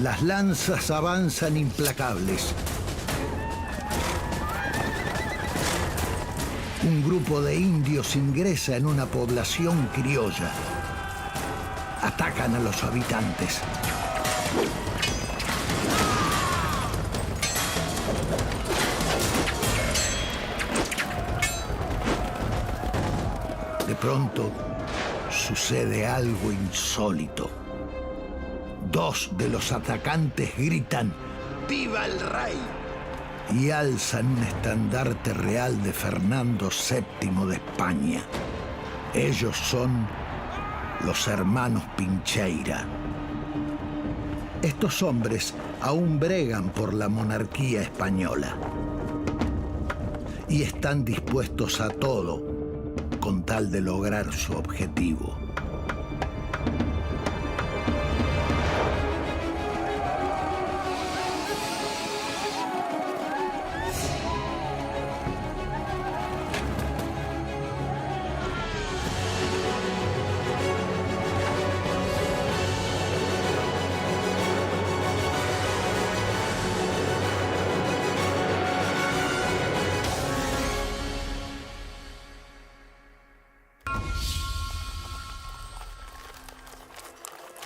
Las lanzas avanzan implacables. Un grupo de indios ingresa en una población criolla. Atacan a los habitantes. De pronto, sucede algo insólito. Dos de los atacantes gritan ¡Viva el rey! Y alzan un estandarte real de Fernando VII de España. Ellos son los hermanos Pincheira. Estos hombres aún bregan por la monarquía española y están dispuestos a todo con tal de lograr su objetivo.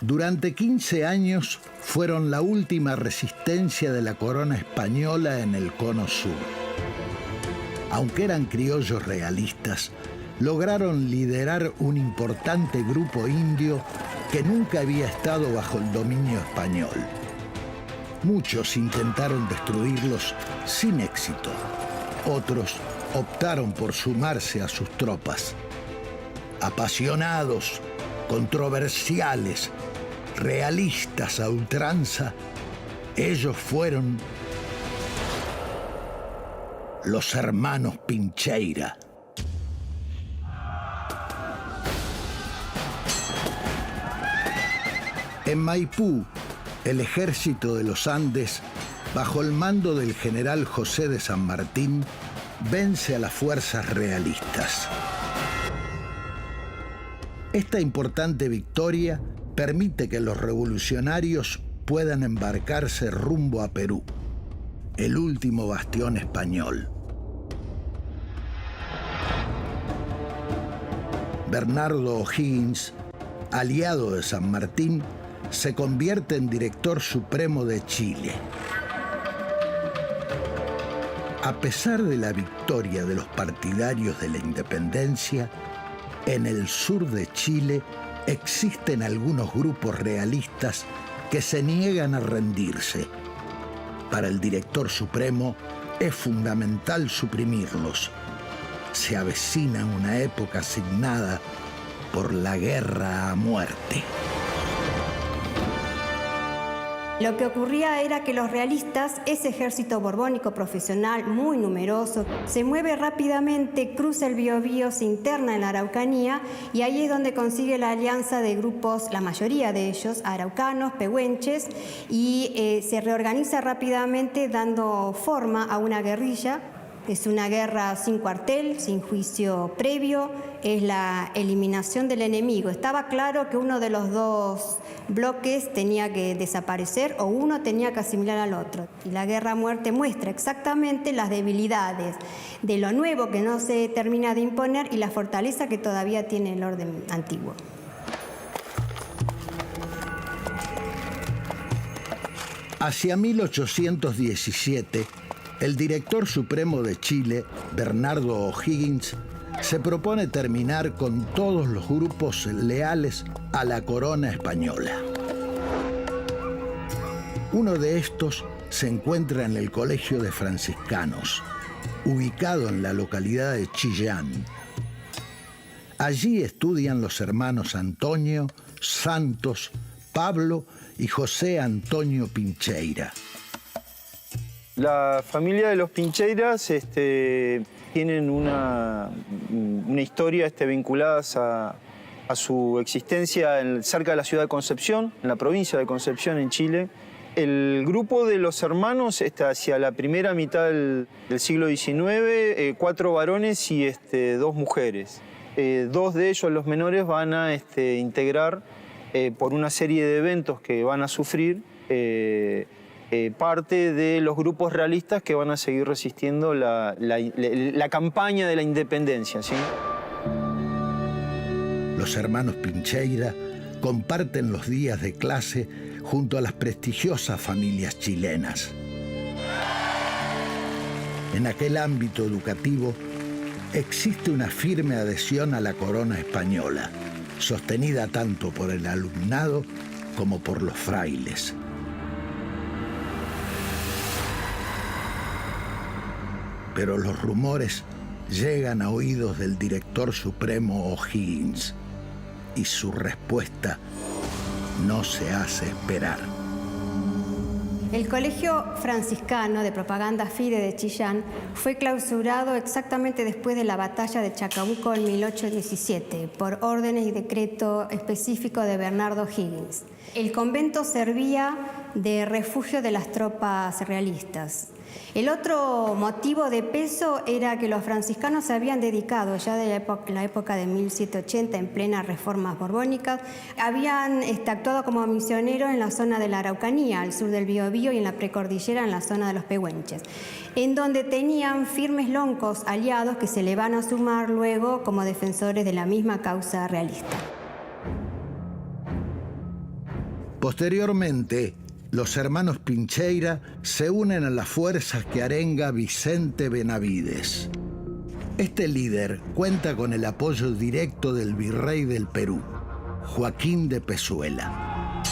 Durante 15 años fueron la última resistencia de la corona española en el Cono Sur. Aunque eran criollos realistas, lograron liderar un importante grupo indio que nunca había estado bajo el dominio español. Muchos intentaron destruirlos sin éxito. Otros optaron por sumarse a sus tropas. Apasionados, controversiales, realistas a ultranza, ellos fueron los hermanos Pincheira. En Maipú, el ejército de los Andes, bajo el mando del general José de San Martín, vence a las fuerzas realistas. Esta importante victoria permite que los revolucionarios puedan embarcarse rumbo a Perú, el último bastión español. Bernardo O'Higgins, aliado de San Martín, se convierte en director supremo de Chile. A pesar de la victoria de los partidarios de la independencia, en el sur de Chile existen algunos grupos realistas que se niegan a rendirse. Para el director supremo es fundamental suprimirlos. Se avecina una época asignada por la guerra a muerte. Lo que ocurría era que los realistas, ese ejército borbónico profesional muy numeroso, se mueve rápidamente, cruza el Biobío, se interna en la Araucanía y ahí es donde consigue la alianza de grupos, la mayoría de ellos, araucanos, pehuenches, y se reorganiza rápidamente dando forma a una guerrilla. Es una guerra sin cuartel, sin juicio previo, es la eliminación del enemigo. Estaba claro que uno de los dos bloques tenía que desaparecer o uno tenía que asimilar al otro. Y la guerra a muerte muestra exactamente las debilidades de lo nuevo que no se termina de imponer y la fortaleza que todavía tiene el orden antiguo. Hacia 1817, el director supremo de Chile, Bernardo O'Higgins, se propone terminar con todos los grupos leales a la corona española. Uno de estos se encuentra en el Colegio de Franciscanos, ubicado en la localidad de Chillán. Allí estudian los hermanos Antonio, Santos, Pablo y José Antonio Pincheira. La familia de los Pincheiras tienen una historia vinculadas a su existencia cerca de la ciudad de Concepción, en la provincia de Concepción, en Chile. El grupo de los hermanos hacia la primera mitad del siglo XIX, 4 varones y 2 mujeres. 2 de ellos, los menores, van a integrar por una serie de eventos que van a sufrir parte de los grupos realistas que van a seguir resistiendo la campaña de la independencia, ¿sí? Los hermanos Pincheira comparten los días de clase junto a las prestigiosas familias chilenas. En aquel ámbito educativo existe una firme adhesión a la corona española, sostenida tanto por el alumnado como por los frailes. Pero los rumores llegan a oídos del director supremo O'Higgins y su respuesta no se hace esperar. El Colegio Franciscano de Propaganda Fide de Chillán fue clausurado exactamente después de la batalla de Chacabuco en 1817 por órdenes y decreto específico de Bernardo O'Higgins. El convento servía de refugio de las tropas realistas. El otro motivo de peso era que los franciscanos se habían dedicado ya de la época de 1780, en plenas reformas borbónicas, habían actuado como misioneros en la zona de la Araucanía, al sur del Biobío, y en la precordillera, en la zona de los Pehuenches, en donde tenían firmes loncos aliados que se le van a sumar luego como defensores de la misma causa realista. Posteriormente, los hermanos Pincheira se unen a las fuerzas que arenga Vicente Benavides. Este líder cuenta con el apoyo directo del virrey del Perú, Joaquín de Pezuela.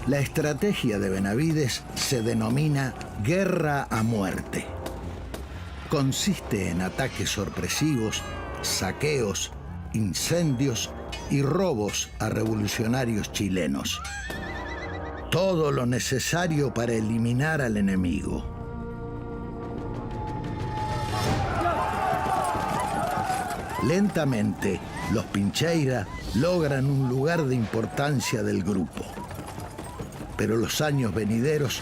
La estrategia de Benavides se denomina guerra a muerte. Consiste en ataques sorpresivos, saqueos, incendios y robos a revolucionarios chilenos. Todo lo necesario para eliminar al enemigo. Lentamente, los Pincheira logran un lugar de importancia del grupo. Pero los años venideros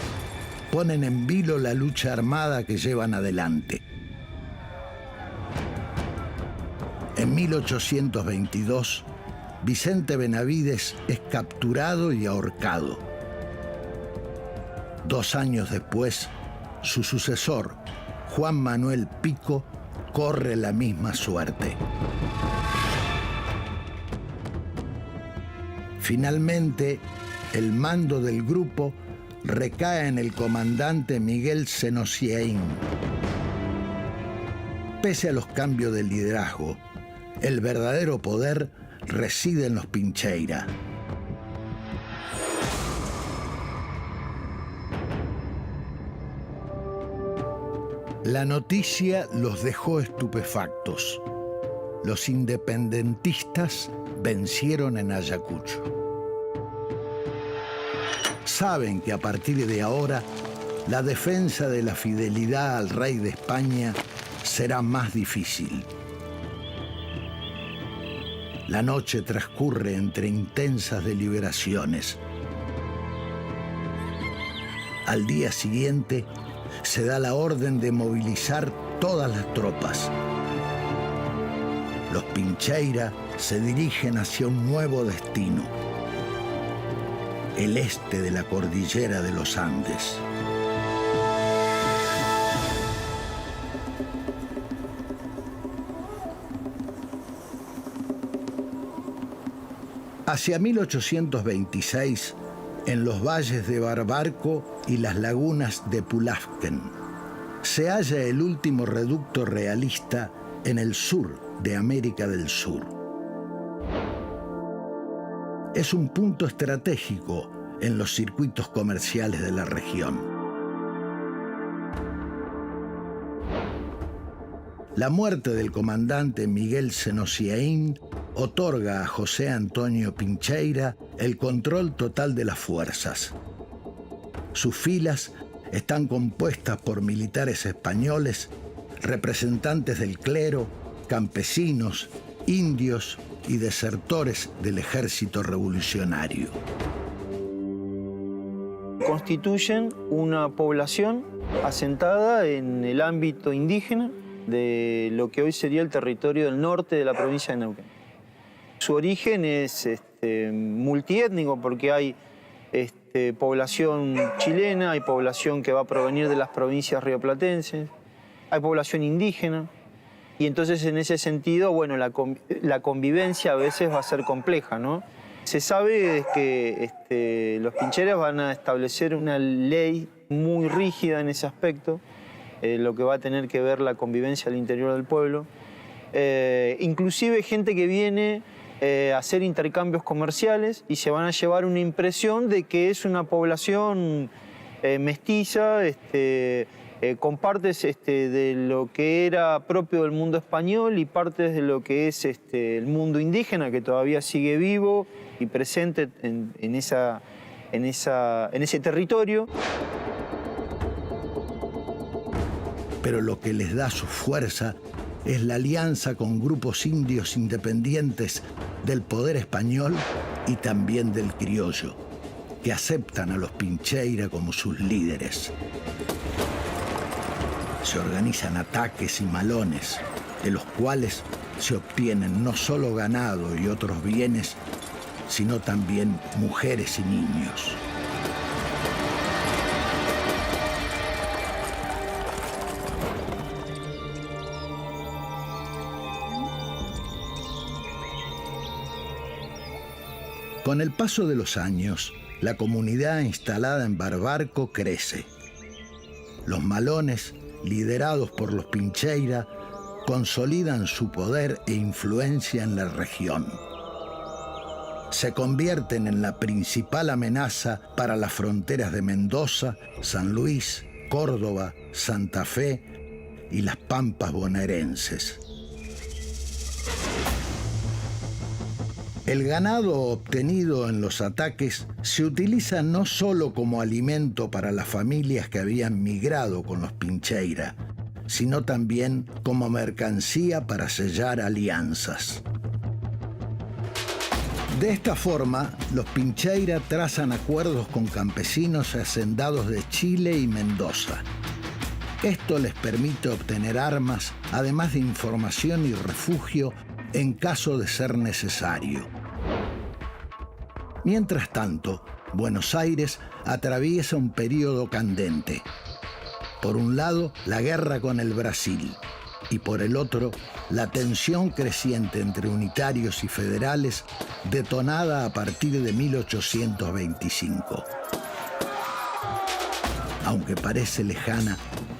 ponen en vilo la lucha armada que llevan adelante. En 1822, Vicente Benavides es capturado y ahorcado. 2 años después, su sucesor, Juan Manuel Pico, corre la misma suerte. Finalmente, el mando del grupo recae en el comandante Miguel Senosiaín. Pese a los cambios de liderazgo, el verdadero poder reside en los Pincheira. La noticia los dejó estupefactos. Los independentistas vencieron en Ayacucho. Saben que a partir de ahora, la defensa de la fidelidad al rey de España será más difícil. La noche transcurre entre intensas deliberaciones. Al día siguiente, se da la orden de movilizar todas las tropas. Los Pincheira se dirigen hacia un nuevo destino, el este de la cordillera de los Andes. Hacia 1826, en los valles de Barbarco y las lagunas de Pulafken, se halla el último reducto realista en el sur de América del Sur. Es un punto estratégico en los circuitos comerciales de la región. La muerte del comandante Miguel Senosiaín otorga a José Antonio Pincheira el control total de las fuerzas. Sus filas están compuestas por militares españoles, representantes del clero, campesinos, indios y desertores del ejército revolucionario. Constituyen una población asentada en el ámbito indígena de lo que hoy sería el territorio del norte de la provincia de Neuquén. Su origen es multiétnico porque hay población chilena, hay población que va a provenir de las provincias rioplatenses, hay población indígena. Y entonces en ese sentido, bueno, la convivencia a veces va a ser compleja, ¿no? Se sabe que los pincheras van a establecer una ley muy rígida en ese aspecto, lo que va a tener que ver la convivencia al interior del pueblo. Inclusive gente que viene a hacer intercambios comerciales y se van a llevar una impresión de que es una población mestiza, con partes de lo que era propio del mundo español y partes de lo que es el mundo indígena, que todavía sigue vivo y presente en ese territorio. Pero lo que les da su fuerza es la alianza con grupos indios independientes del poder español y también del criollo, que aceptan a los pincheira como sus líderes. Se organizan ataques y malones, de los cuales se obtienen no solo ganado y otros bienes, sino también mujeres y niños. Con el paso de los años, la comunidad instalada en Barbarco crece. Los malones, liderados por los pincheira, consolidan su poder e influencia en la región. Se convierten en la principal amenaza para las fronteras de Mendoza, San Luis, Córdoba, Santa Fe y las Pampas bonaerenses. El ganado obtenido en los ataques se utiliza no solo como alimento para las familias que habían migrado con los pincheira, sino también como mercancía para sellar alianzas. De esta forma, los pincheira trazan acuerdos con campesinos hacendados de Chile y Mendoza. Esto les permite obtener armas, además de información y refugio en caso de ser necesario. Mientras tanto, Buenos Aires atraviesa un periodo candente. Por un lado, la guerra con el Brasil, y por el otro, la tensión creciente entre unitarios y federales, detonada a partir de 1825. Aunque parece lejana,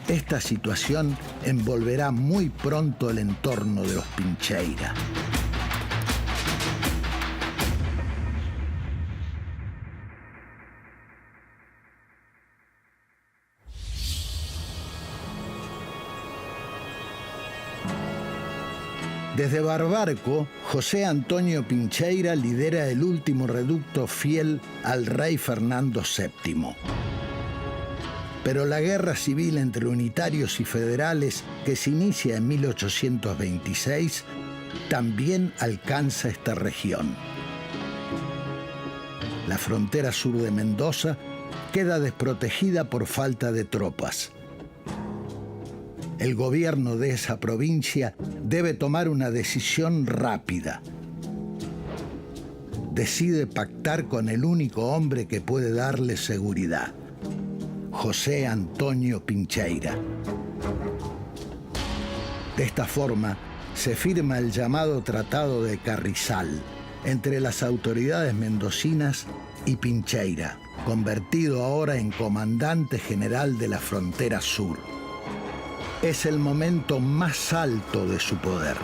esta situación envolverá muy pronto el entorno de los pincheira. Desde Barbarco, José Antonio Pincheira lidera el último reducto fiel al rey Fernando VII. Pero la guerra civil entre unitarios y federales, que se inicia en 1826, también alcanza esta región. La frontera sur de Mendoza queda desprotegida por falta de tropas. El gobierno de esa provincia debe tomar una decisión rápida. Decide pactar con el único hombre que puede darle seguridad: José Antonio Pincheira. De esta forma, se firma el llamado Tratado de Carrizal entre las autoridades mendocinas y Pincheira, convertido ahora en comandante general de la frontera sur. Es el momento más alto de su poder.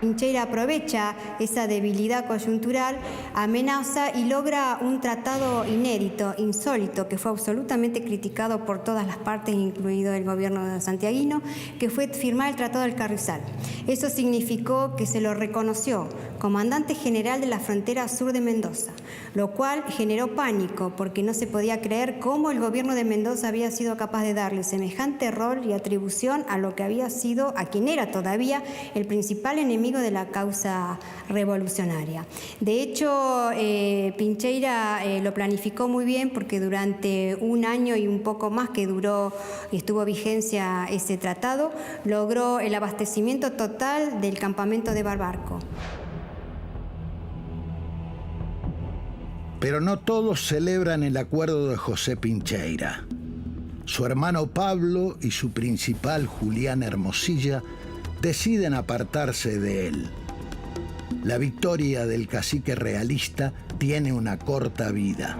Pincheira aprovecha esa debilidad coyuntural, amenaza y logra un tratado inédito, insólito, que fue absolutamente criticado por todas las partes, incluido el gobierno santiaguino, que fue firmar el Tratado del Carrizal. Eso significó que se lo reconoció comandante general de la frontera sur de Mendoza, lo cual generó pánico porque no se podía creer cómo el gobierno de Mendoza había sido capaz de darle semejante rol y atribución a lo que había sido, a quien era todavía el principal enemigo de la causa revolucionaria. De hecho, Pincheira lo planificó muy bien porque durante un año y un poco más que duró y estuvo vigencia ese tratado, logró el abastecimiento total del campamento de Barbarco. Pero no todos celebran el acuerdo de José Pincheira. Su hermano Pablo y su principal, Julián Hermosilla, deciden apartarse de él. La victoria del cacique realista tiene una corta vida.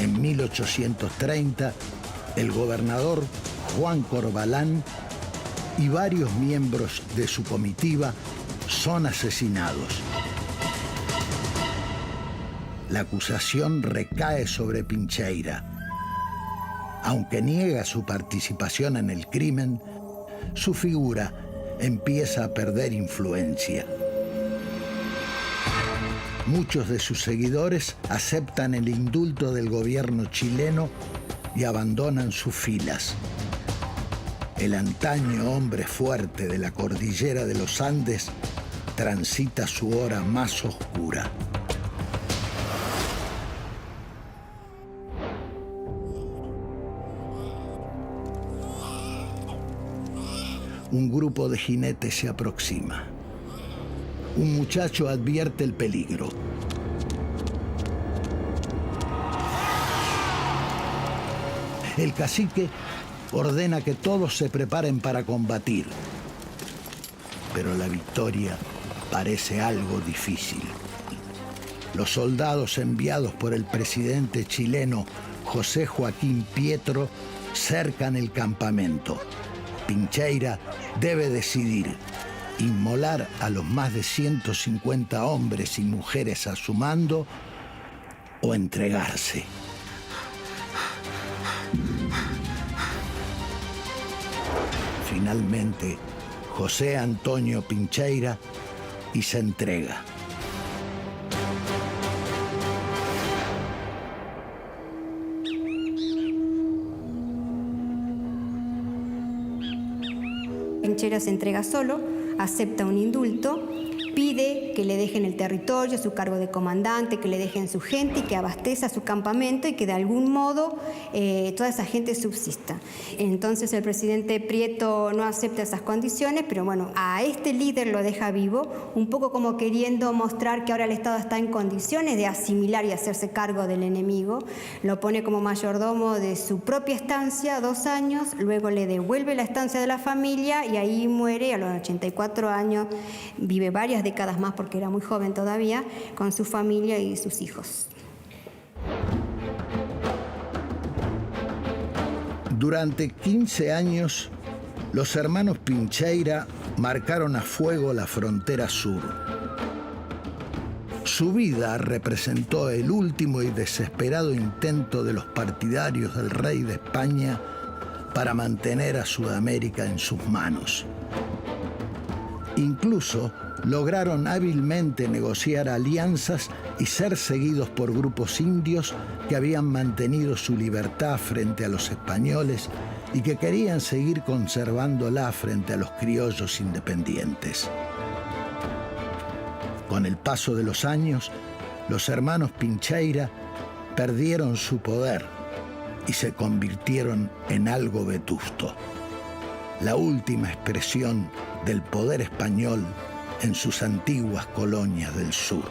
En 1830, el gobernador Juan Corbalán y varios miembros de su comitiva son asesinados. La acusación recae sobre Pincheira. Aunque niega su participación en el crimen, su figura empieza a perder influencia. Muchos de sus seguidores aceptan el indulto del gobierno chileno y abandonan sus filas. El antaño hombre fuerte de la cordillera de los Andes transita su hora más oscura. Un grupo de jinetes se aproxima. Un muchacho advierte el peligro. El cacique ordena que todos se preparen para combatir. Pero la victoria parece algo difícil. Los soldados enviados por el presidente chileno José Joaquín Pietro cercan el campamento. Pincheira debe decidir: inmolar a los más de 150 hombres y mujeres a su mando o entregarse. Finalmente, José Antonio Pincheira y se entrega. Pincheira se entrega solo, acepta un indulto, pide que le dejen el territorio, su cargo de comandante, que le dejen su gente y que abastezca su campamento y que de algún modo toda esa gente subsista. Entonces el presidente Prieto no acepta esas condiciones, pero bueno, a este líder lo deja vivo, un poco como queriendo mostrar que ahora el Estado está en condiciones de asimilar y hacerse cargo del enemigo. Lo pone como mayordomo de su propia estancia 2 años, luego le devuelve la estancia de la familia y ahí muere a los 84 años, vive varias décadas más porque era muy joven todavía, con su familia y sus hijos. Durante 15 años, los hermanos Pincheira marcaron a fuego la frontera sur. Su vida representó el último y desesperado intento de los partidarios del rey de España para mantener a Sudamérica en sus manos. Incluso lograron hábilmente negociar alianzas y ser seguidos por grupos indios que habían mantenido su libertad frente a los españoles y que querían seguir conservándola frente a los criollos independientes. Con el paso de los años, los hermanos Pincheira perdieron su poder y se convirtieron en algo vetusto, la última expresión del poder español en sus antiguas colonias del sur.